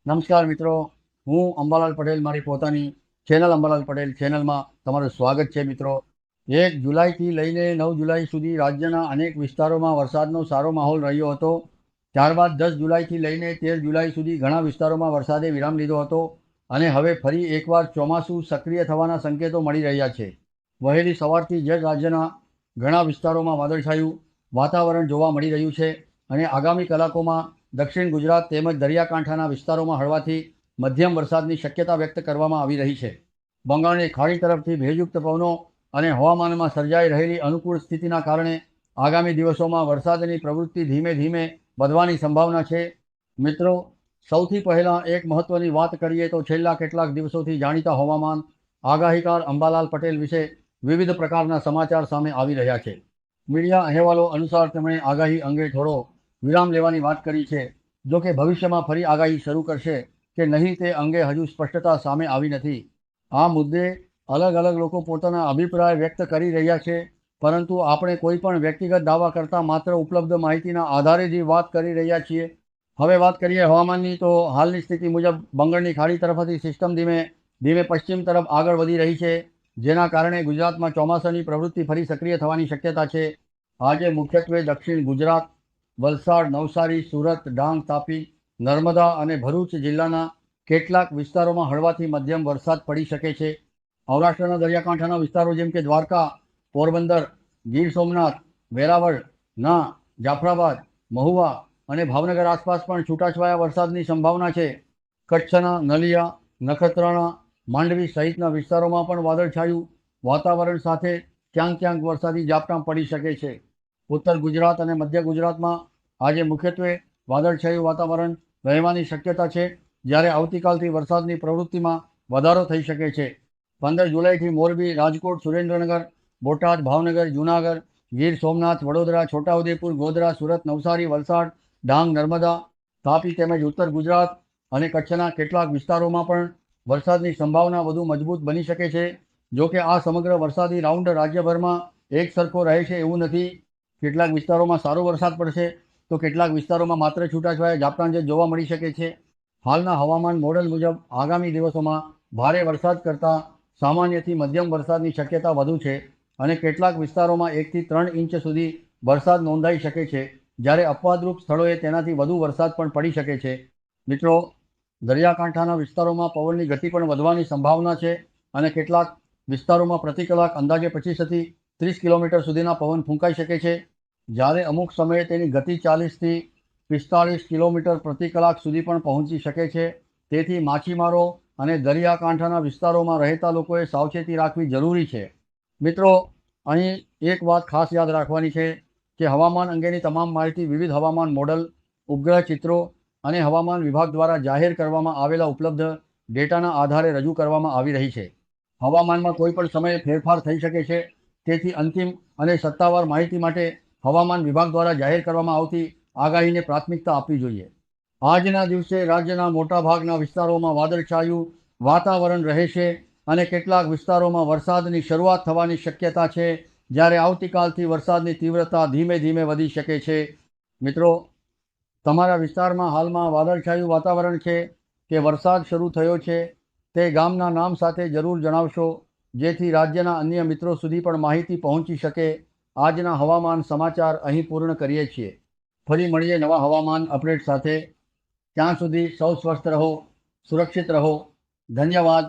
નમસ્કાર મિત્રો, હું અંબાલાલ પટેલ મારી પોતાની ચેનલ અંબાલાલ પટેલ ચેનલમાં તમારું સ્વાગત છે. મિત્રો, 1 જુલાઈથી લઈને 9 જુલાઈ સુધી રાજ્યના અનેક વિસ્તારોમાં વરસાદનો સારો માહોલ રહ્યો હતો. ત્યારબાદ 10 જુલાઈથી લઈને 13 જુલાઈ સુધી ઘણા વિસ્તારોમાં વરસાદે વિરામ લીધો હતો અને હવે ફરી એકવાર ચોમાસું સક્રિય થવાના સંકેતો મળી રહ્યા છે. વહેલી સવારથી જ રાજ્યના ઘણા વિસ્તારોમાં વાદળછાયું વાતાવરણ જોવા મળી રહ્યું છે અને આગામી કલાકોમાં દક્ષિણ ગુજરાત તેમજ દરિયાકાંઠાના વિસ્તારોમાં હળવાથી મધ્યમ વરસાદની શક્યતા વ્યક્ત કરવામાં આવી રહી છે. બંગાળની ખાડી તરફથી ભેજયુક્ત પવનો અને હવામાનમાં સર્જાઈ રહેલી અનુકૂળ સ્થિતિના કારણે આગામી દિવસોમાં વરસાદની પ્રવૃત્તિ ધીમે ધીમે વધવાની સંભાવના છે. મિત્રો, સૌથી પહેલાં એક મહત્ત્વની વાત કરીએ તો છેલ્લા કેટલાક દિવસોથી જાણીતા હવામાન આગાહીકાર અંબાલાલ પટેલ વિશે વિવિધ પ્રકારના સમાચાર સામે આવી રહ્યા છે. મીડિયા અહેવાલો અનુસાર તેમણે આગાહી અંગે થોડો વિરામ લેવાની વાત કરી છે. જો કે ભવિષ્યમાં ફરી આગાહી શરૂ કરશે કે નહીં તે અંગે હજુ સ્પષ્ટતા સામે આવી નથી. આ મુદ્દે અલગ અલગ લોકો પોતાના અભિપ્રાય વ્યક્ત કરી રહ્યા છે, પરંતુ આપણે કોઈ પણ વ્યક્તિગત દાવા કરતાં માત્ર ઉપલબ્ધ માહિતીના આધારે જ વાત કરી રહ્યા છીએ. હવે વાત કરીએ હવામાનની, તો હાલની સ્થિતિ મુજબ બંગાળની ખાડી તરફથી સિસ્ટમ ધીમે ધીમે પશ્ચિમ તરફ આગળ વધી રહી છે, જેના કારણે ગુજરાતમાં ચોમાસાની પ્રવૃત્તિ ફરી સક્રિય થવાની શક્યતા છે. આજે મુખ્યત્વે દક્ષિણ ગુજરાત, વલસાડ, નવસારી, સુરત, ડાંગ, તાપી, નર્મદા અને ભરૂચ જિલ્લાના કેટલાક વિસ્તારોમાં હળવાથી મધ્યમ વરસાદ પડી શકે છે. સૌરાષ્ટ્રના દરિયાકાંઠાના વિસ્તારો જેમ કે દ્વારકા, પોરબંદર, ગીર સોમનાથ, વેરાવળ, ના, જાફરાબાદ, મહુવા અને ભાવનગર આસપાસ પણ છૂટાછવાયા વરસાદની સંભાવના છે. કચ્છના નલિયા, નખત્રાણા, માંડવી સહિતના વિસ્તારોમાં પણ વાદળછાયું વાતાવરણ સાથે ક્યાંક ક્યાંક વરસાદી ઝાપટાં પડી શકે છે. ઉત્તર ગુજરાત અને મધ્ય ગુજરાતમાં આજે મુખ્યત્વે વાદળછાયું વાતાવરણ રહેવાની શક્યતા છે, જ્યારે આવતીકાલથી વરસાદની પ્રવૃત્તિમાં વધારો થઈ શકે છે. 15 જુલાઈથી મોરબી, રાજકોટ, સુરેન્દ્રનગર, બોટાદ, ભાવનગર, જૂનાગઢ, ગીર સોમનાથ, વડોદરા, છોટાઉદેપુર, ગોધરા, સુરત, નવસારી, વલસાડ, ડાંગ, નર્મદા, તાપી તેમજ ઉત્તર ગુજરાત અને કચ્છના કેટલાક વિસ્તારોમાં પણ વરસાદની સંભાવના વધુ મજબૂત બની શકે છે. જો કે આ સમગ્ર વરસાદી રાઉન્ડ રાજ્યભરમાં એક સરખો રહે છે એવું નથી. કેટલાક વિસ્તારોમાં સારો વરસાદ પડશે તો કેટલાક વિસ્તારોમાં માત્ર છૂટાછવાયા ઝાપટાં જ જોવા મળી શકે છે. હાલના હવામાન મોડલ મુજબ આગામી દિવસોમાં ભારે વરસાદ કરતાં સામાન્યથી મધ્યમ વરસાદની શક્યતા વધુ છે અને કેટલાક વિસ્તારોમાં 1 થી 3 ઇંચ સુધી વરસાદ નોંધાઈ શકે છે, જ્યારે અપવાદરૂપ સ્થળોએ તેનાથી વધુ વરસાદ પણ પડી શકે છે. મિત્રો, દરિયાકાંઠાના વિસ્તારોમાં પવનની ગતિ પણ વધવાની સંભાવના છે અને કેટલાક વિસ્તારોમાં પ્રતિ કલાક અંદાજે 25થી 30 કિલોમીટર સુધીના પવન ફૂંકાઈ શકે છે, જ્યારે અમુક સમયે તેની ગતિ 40થી 45 કિલોમીટર પ્રતિ કલાક સુધી પણ પહોંચી શકે છે. તેથી માછીમારો અને દરિયાકાંઠાના વિસ્તારોમાં રહેતા લોકોએ સાવચેતી રાખવી જરૂરી છે. મિત્રો, અહીં એક વાત ખાસ યાદ રાખવાની છે કે હવામાન અંગેની તમામ માહિતી વિવિધ હવામાન મોડલ, ઉપગ્રહ ચિત્રો અને હવામાન વિભાગ દ્વારા જાહેર કરવામાં આવેલા ઉપલબ્ધ ડેટાના આધારે રજૂ કરવામાં આવી રહી છે. હવામાનમાં કોઈ પણ સમયે ફેરફાર થઈ શકે છે, તેથી અંતિમ અને સત્તાવાર માહિતી માટે હવામાન વિભાગ દ્વારા જાહેર કરવામાં આવતી આગાહીને પ્રાથમિકતા આપવી જોઈએ. આજના દિવસે રાજ્યના મોટાભાગના વિસ્તારોમાં વાદળછાયું વાતાવરણ રહેશે અને કેટલાક વિસ્તારોમાં વરસાદની શરૂઆત થવાની શક્યતા છે, જ્યારે આવતીકાલથી વરસાદની તીવ્રતા ધીમે ધીમે વધી શકે છે. મિત્રો, તમારા વિસ્તારમાં હાલમાં વાદળછાયું વાતાવરણ છે કે વરસાદ શરૂ થયો છે તે ગામના નામ સાથે જરૂર જણાવશો, જેથી રાજ્યના અન્ય મિત્રો સુધી પણ માહિતી પહોંચી શકે. આજના હવામાન સમાચાર અહીં પૂર્ણ કરીએ છીએ. ફરી મળીએ નવા હવામાન અપડેટ સાથે. ત્યાં સુધી સૌ સ્વસ્થ રહો, સુરક્ષિત રહો. ધન્યવાદ.